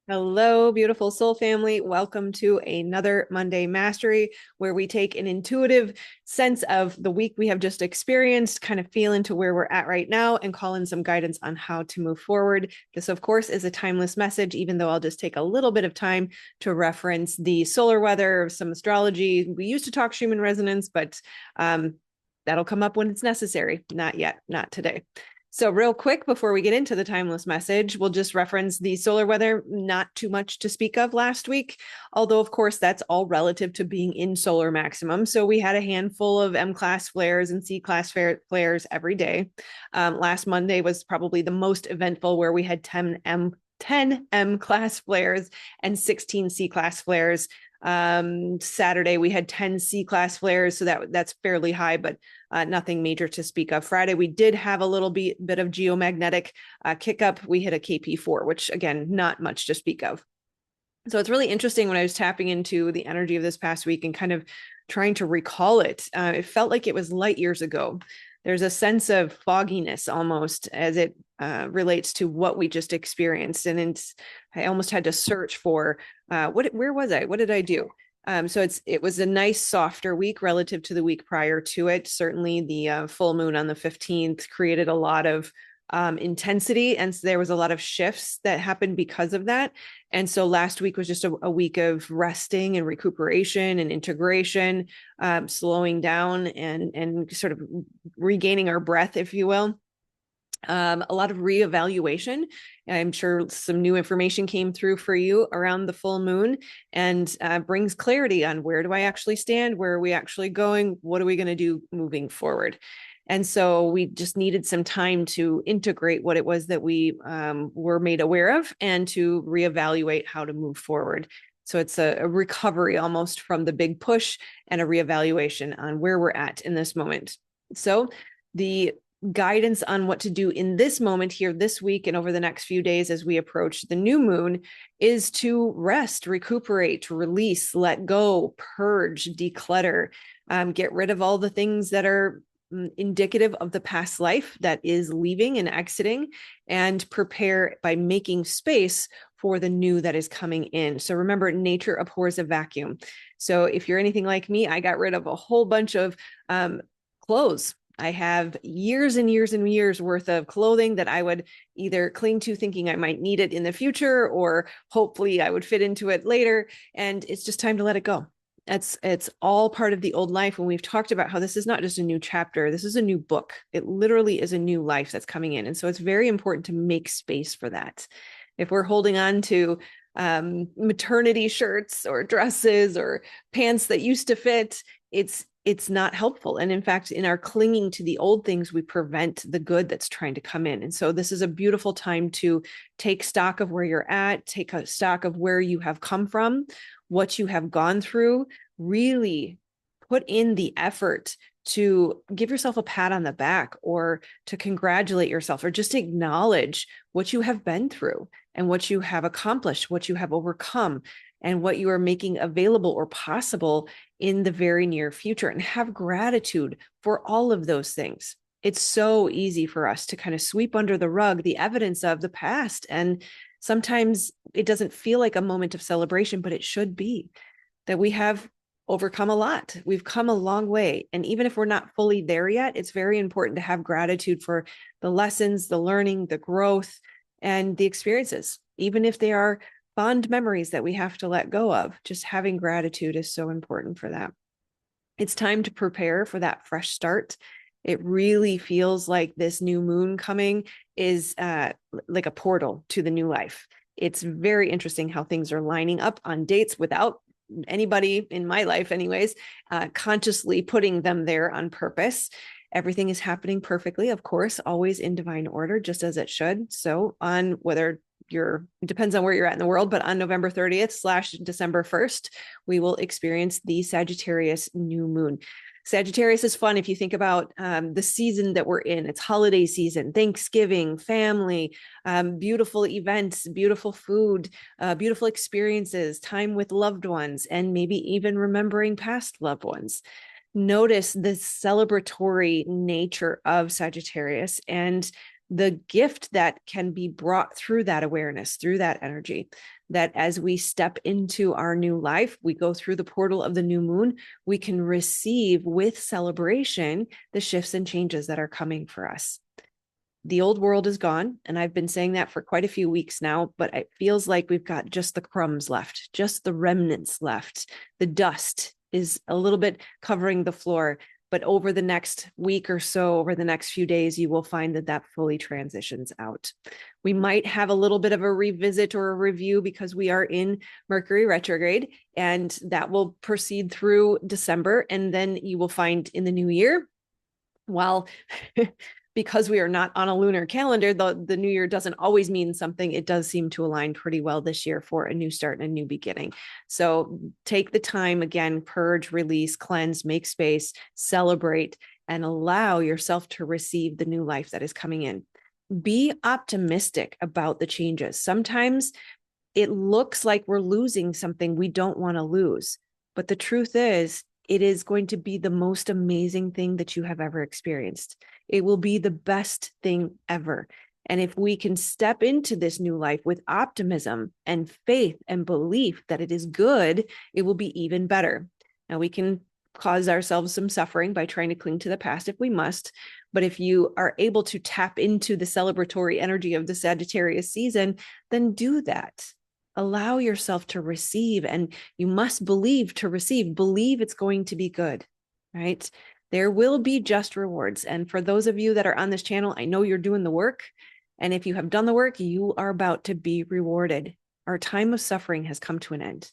Hello, beautiful soul family. Welcome to another Monday Mastery, where we take an intuitive sense of the week we have just experienced, kind of feel into where we're at right now, and call in some guidance on how to move forward. This, of course, is a timeless message, even though I'll just take a little bit of time to reference the solar weather, some astrology. We used to talk Schumann resonance, but that'll come up when it's necessary. Not yet, not today. So real quick, before we get into the timeless message, we'll just reference the solar weather, not too much to speak of last week, although of course that's all relative to being in solar maximum. So we had a handful of M-class flares and C-class flares every day. Last Monday was probably the most eventful, where we had 10 M class flares and 16 C class flares. Saturday we had 10 C class flares, so that's fairly high, but nothing major to speak of. Friday we did have a little bit of geomagnetic kick up. We hit a KP4, which again, not much to speak of. So it's really interesting when I was tapping into the energy of this past week and kind of trying to recall it. It felt like it was light years ago. There's a sense of fogginess almost as it relates to what we just experienced. And I almost had to search for where was I? What did I do? So it was a nice softer week relative to the week prior to it. Certainly the full moon on the 15th created a lot of intensity. And so there was a lot of shifts that happened because of that. And so last week was just a week of resting and recuperation and integration, slowing down and sort of regaining our breath, if you will. A lot of reevaluation. I'm sure some new information came through for you around the full moon and brings clarity on where do I actually stand? Where are we actually going? What are we going to do moving forward? And so we just needed some time to integrate what it was that we were made aware of and to reevaluate how to move forward. So it's a recovery almost from the big push and a reevaluation on where we're at in this moment. So the guidance on what to do in this moment here this week and over the next few days as we approach the new moon is to rest, recuperate, release, let go, purge, declutter, get rid of all the things that are indicative of the past life that is leaving and exiting, and prepare by making space for the new that is coming in. So remember, nature abhors a vacuum. So if you're anything like me, I got rid of a whole bunch of clothes. I have years and years and years worth of clothing that I would either cling to thinking I might need it in the future, or hopefully I would fit into it later. And it's just time to let it go. It's all part of the old life. When we've talked about how this is not just a new chapter, this is a new book. It literally is a new life that's coming in. And so it's very important to make space for that. If we're holding on to maternity shirts or dresses or pants that used to fit, it's not helpful. And in fact, in our clinging to the old things, we prevent the good that's trying to come in. And so this is a beautiful time to take stock of where you're at, take a stock of where you have come from, what you have gone through, really put in the effort to give yourself a pat on the back or to congratulate yourself or just acknowledge what you have been through and what you have accomplished, what you have overcome, and what you are making available or possible in the very near future, and have gratitude for all of those things. It's so easy for us to kind of sweep under the rug the evidence of the past. And sometimes it doesn't feel like a moment of celebration, but it should be that we have overcome a lot. We've come a long way. And even if we're not fully there yet, it's very important to have gratitude for the lessons, the learning, the growth, and the experiences, even if they are fond memories that we have to let go of. Just having gratitude is so important for that. It's time to prepare for that fresh start. It really feels like this new moon coming is like a portal to the new life. It's very interesting how things are lining up on dates without anybody in my life anyways, consciously putting them there on purpose. Everything is happening perfectly, of course, always in divine order, just as it should. So on whether it depends on where you're at in the world, but on November 30th/December 1st, we will experience the Sagittarius new moon. Sagittarius is fun if you think about the season that we're in. It's holiday season, Thanksgiving, family, beautiful events, beautiful food, beautiful experiences, time with loved ones, and maybe even remembering past loved ones. Notice the celebratory nature of Sagittarius and the gift that can be brought through that awareness, through that energy, that as we step into our new life, we go through the portal of the new moon, we can receive with celebration the shifts and changes that are coming for us. The old world is gone. And I've been saying that for quite a few weeks now, but it feels like we've got just the crumbs left, just the remnants left. The dust is a little bit covering the floor. But over the next week or so, over the next few days, you will find that that fully transitions out. We might have a little bit of a revisit or a review because we are in Mercury retrograde, and that will proceed through December. And then you will find in the new year, while because we are not on a lunar calendar, the new year doesn't always mean something. It does seem to align pretty well this year for a new start and a new beginning. So take the time, again, purge, release, cleanse, make space, celebrate, and allow yourself to receive the new life that is coming in. Be optimistic about the changes. Sometimes it looks like we're losing something we don't want to lose, but the truth is, it is going to be the most amazing thing that you have ever experienced. It will be the best thing ever. And if we can step into this new life with optimism and faith and belief that it is good, it will be even better. Now, we can cause ourselves some suffering by trying to cling to the past if we must. But if you are able to tap into the celebratory energy of the Sagittarius season, then do that. Allow yourself to receive, and you must believe to receive. Believe it's going to be good, right? There will be just rewards. And for those of you that are on this channel, I know you're doing the work. And if you have done the work, you are about to be rewarded. Our time of suffering has come to an end.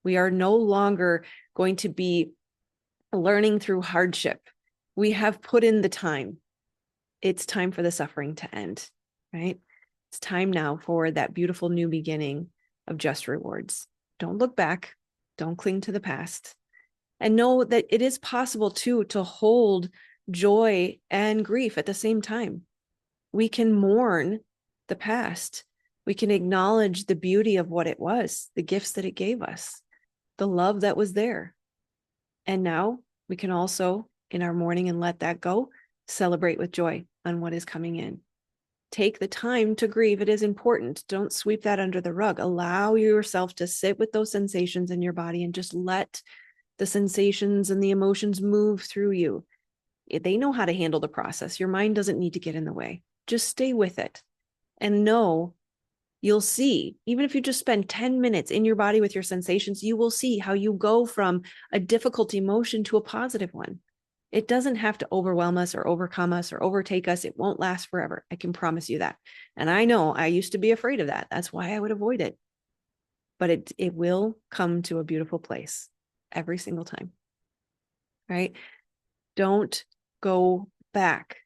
We are no longer going to be learning through hardship. We have put in the time. It's time for the suffering to end, right? It's time now for that beautiful new beginning of just rewards. Don't look back. Don't cling to the past. And know that it is possible too to hold joy and grief at the same time. We can mourn the past. We can acknowledge the beauty of what it was, the gifts that it gave us, the love that was there. And now we can also, in our mourning and let that go, celebrate with joy on what is coming in. Take the time to grieve. It is important. Don't sweep that under the rug. Allow yourself to sit with those sensations in your body and just let the sensations and the emotions move through you. They know how to handle the process. Your mind doesn't need to get in the way. Just stay with it and know you'll see, even if you just spend 10 minutes in your body with your sensations, you will see how you go from a difficult emotion to a positive one. It doesn't have to overwhelm us or overcome us or overtake us. It won't last forever. I can promise you that. And I know I used to be afraid of that. That's why I would avoid it. But it will come to a beautiful place every single time, right? Don't go back.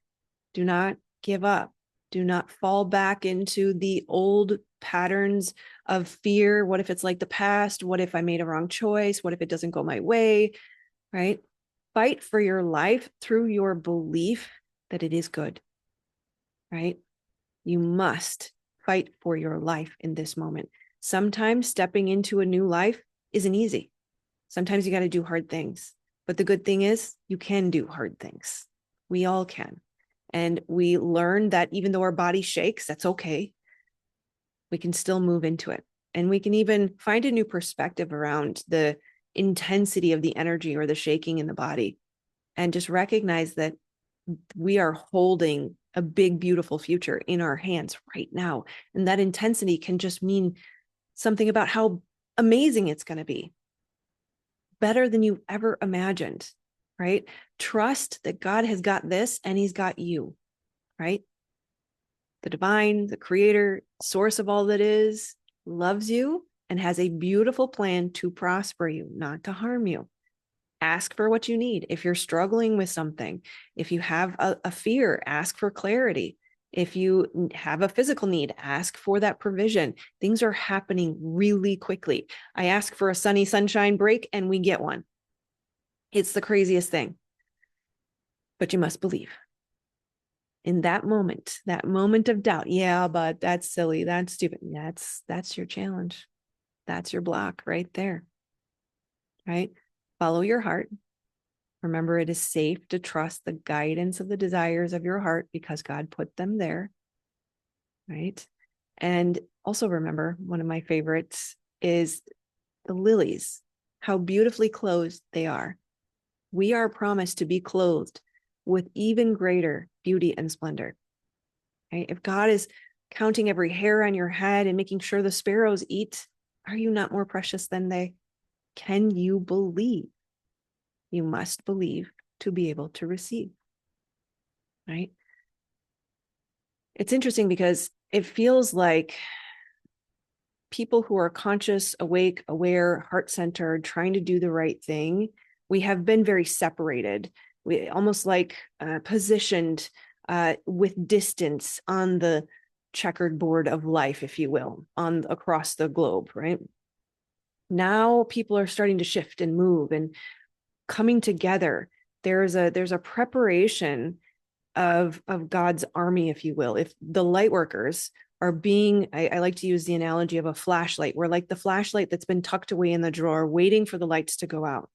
Do not give up. Do not fall back into the old patterns of fear. What if it's like the past? What if I made a wrong choice? What if it doesn't go my way, right? Fight for your life through your belief that it is good, right? You must fight for your life in this moment. Sometimes stepping into a new life isn't easy. Sometimes you got to do hard things. But the good thing is you can do hard things. We all can. And we learn that even though our body shakes, that's okay. We can still move into it. And we can even find a new perspective around the intensity of the energy or the shaking in the body, and just recognize that we are holding a big, beautiful future in our hands right now. And that intensity can just mean something about how amazing it's going to be, better than you ever imagined, right? Trust that God has got this and he's got you, right? The divine, the creator, source of all that is, loves you and has a beautiful plan to prosper you, not to harm you. Ask for what you need. If you're struggling with something, if you have a fear, ask for clarity. If you have a physical need, ask for that provision. Things are happening really quickly. I ask for a sunny sunshine break and we get one. It's the craziest thing. But you must believe. In that moment of doubt, yeah, but that's silly, that's stupid. That's your challenge. That's your block right there. Right? Follow your heart. Remember, it is safe to trust the guidance of the desires of your heart because God put them there. right? And also remember, one of my favorites is the lilies, how beautifully clothed they are. We are promised to be clothed with even greater beauty and splendor. Right? If God is counting every hair on your head and making sure the sparrows eat, are you not more precious than they? Can you believe? You must believe to be able to receive. Right? It's interesting because it feels like people who are conscious, awake, aware, heart-centered, trying to do the right thing, we have been very separated. We almost like positioned with distance on the checkered board of life, if you will, on across the globe, right? Now people are starting to shift and move and coming together. There's a preparation of God's army, if you will. If the light workers are being, I like to use the analogy of a flashlight. We're like the flashlight that's been tucked away in the drawer, waiting for the lights to go out.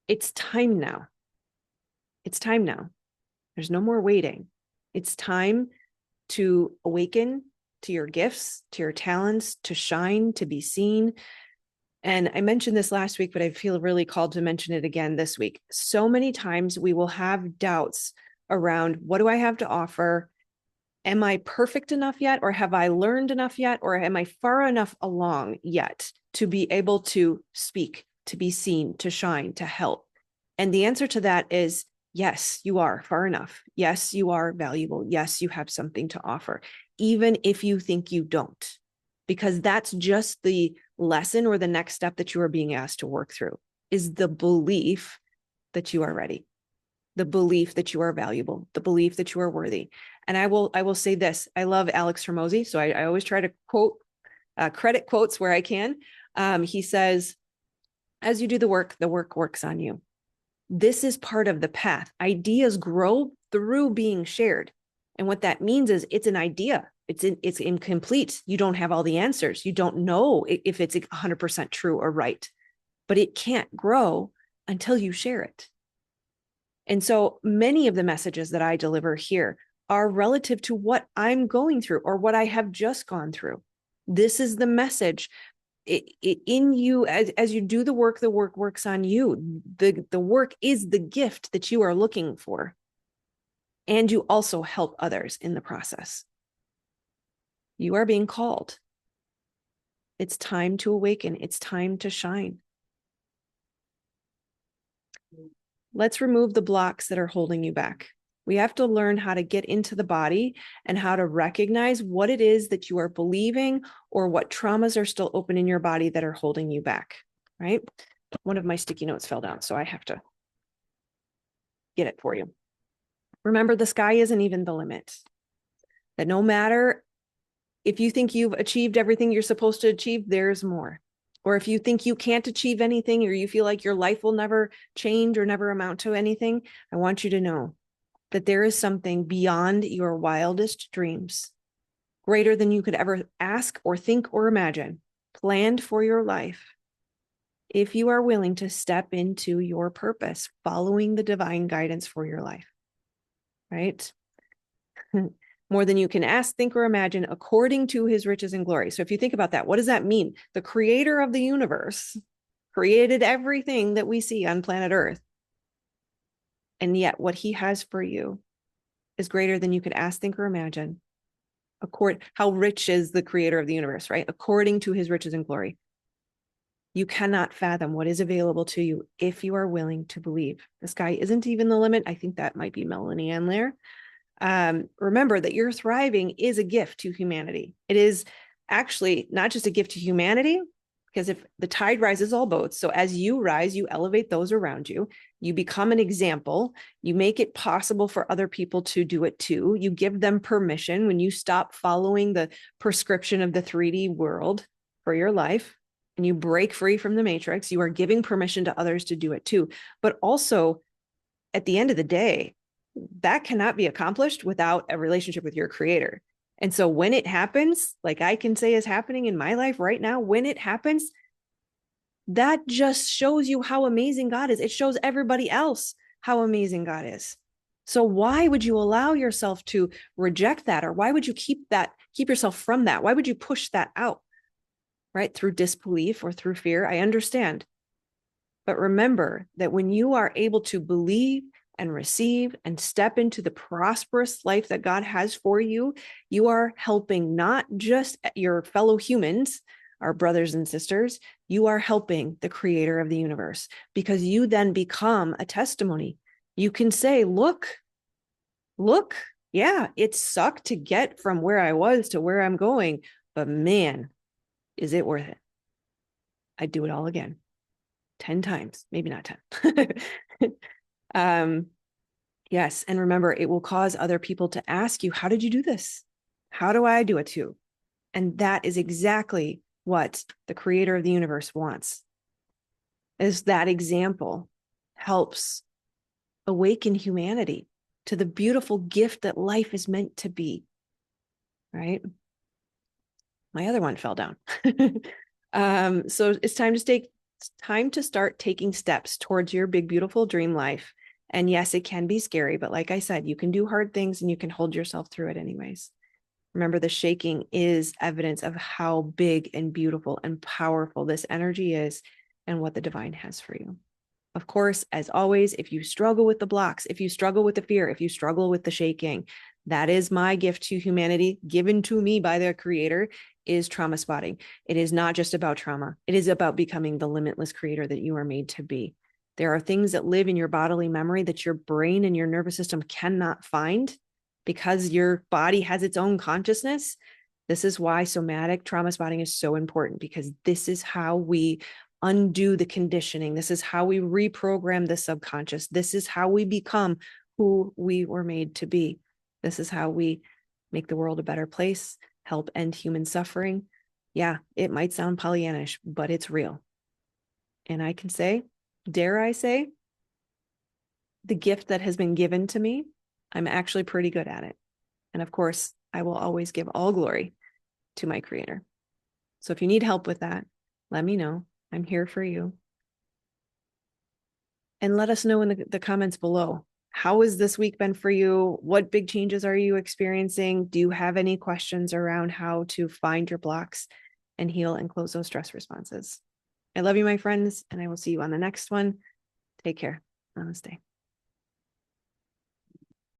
It's time now. It's time now. There's no more waiting. It's time to awaken to your gifts, to your talents, to shine, to be seen. And I mentioned this last week, but I feel really called to mention it again this week. So many times we will have doubts around, what do I have to offer? Am I perfect enough yet? Or have I learned enough yet? Or am I far enough along yet to be able to speak, to be seen, to shine, to help? And the answer to that is yes, you are far enough. Yes, you are valuable. Yes, you have something to offer, even if you think you don't, because that's just the lesson or the next step that you are being asked to work through, is the belief that you are ready, the belief that you are valuable, the belief that you are worthy. And I will say this, I love Alex Hormozi, so I always try to credit quotes where I can. He says, as you do the work works on you. This is part of the path. Ideas grow through being shared. And what that means is it's an idea. It's incomplete. You don't have all the answers. You don't know if it's 100% true or right, but it can't grow until you share it. And so many of the messages that I deliver here are relative to what I'm going through or what I have just gone through. This is the message in you. As you do the work works on you. The work is the gift that you are looking for. And you also help others in the process. You are being called. It's time to awaken. It's time to shine. Let's remove the blocks that are holding you back. We have to learn how to get into the body and how to recognize what it is that you are believing or what traumas are still open in your body that are holding you back, right? One of my sticky notes fell down, so I have to get it for you. Remember, the sky isn't even the limit. That no matter if you think you've achieved everything you're supposed to achieve, there's more. Or if you think you can't achieve anything, or you feel like your life will never change or never amount to anything, I want you to know that there is something beyond your wildest dreams, greater than you could ever ask or think or imagine, planned for your life. If you are willing to step into your purpose, following the divine guidance for your life, right? More than you can ask, think, or imagine, according to his riches and glory. So if you think about that, what does that mean? The creator of the universe created everything that we see on planet Earth. And yet what he has for you is greater than you could ask, think, or imagine. How rich is the creator of the universe, right? According to his riches and glory. You cannot fathom what is available to you if you are willing to believe. The sky isn't even the limit. I think that might be Melanie Ann there. Remember that your thriving is a gift to humanity. It is actually not just a gift to humanity, because if the tide rises all boats, so as you rise, you elevate those around you, you become an example, you make it possible for other people to do it too. You give them permission when you stop following the prescription of the 3D world for your life and you break free from the matrix, you are giving permission to others to do it too. But also, at the end of the day, that cannot be accomplished without a relationship with your creator. And so when it happens, like I can say is happening in my life right now, when it happens, that just shows you how amazing God is. It shows everybody else how amazing God is. So why would you allow yourself to reject that? Or why would you keep keep yourself from that? Why would you push that out? Right? Through disbelief or through fear. I understand. But remember that when you are able to believe and receive and step into the prosperous life that God has for you, you are helping not just your fellow humans, our brothers and sisters, you are helping the creator of the universe, because you then become a testimony. You can say, look, yeah, it sucked to get from where I was to where I'm going, but man, is it worth it? I'd do it all again. 10 times, maybe not 10. Yes. And remember, it will cause other people to ask you, how did you do this? How do I do it too? And that is exactly what the creator of the universe wants. Is that example helps awaken humanity to the beautiful gift that life is meant to be. Right? My other one fell down. So it's time to start taking steps towards your big, beautiful dream life. And yes, it can be scary, but like I said, you can do hard things and you can hold yourself through it anyways. Remember, the shaking is evidence of how big and beautiful and powerful this energy is and what the divine has for you. Of course, as always, if you struggle with the blocks, if you struggle with the fear, if you struggle with the shaking, that is my gift to humanity, given to me by the creator, is trauma spotting. It is not just about trauma. It is about becoming the limitless creator that you are made to be. There are things that live in your bodily memory that your brain and your nervous system cannot find because your body has its own consciousness. This is why somatic trauma spotting is so important, because this is how we undo the conditioning. This is how we reprogram the subconscious. This is how we become who we were made to be. This is how we make the world a better place, help end human suffering. Yeah, it might sound Pollyannish, but it's real. And I can say, dare I say, the gift that has been given to me, I'm actually pretty good at it. And of course, I will always give all glory to my creator. So if you need help with that, let me know. I'm here for you. And let us know in the comments below. How has this week been for you? What big changes are you experiencing? Do you have any questions around how to find your blocks and heal and close those stress responses? I love you, my friends, and I will see you on the next one. Take care. Namaste.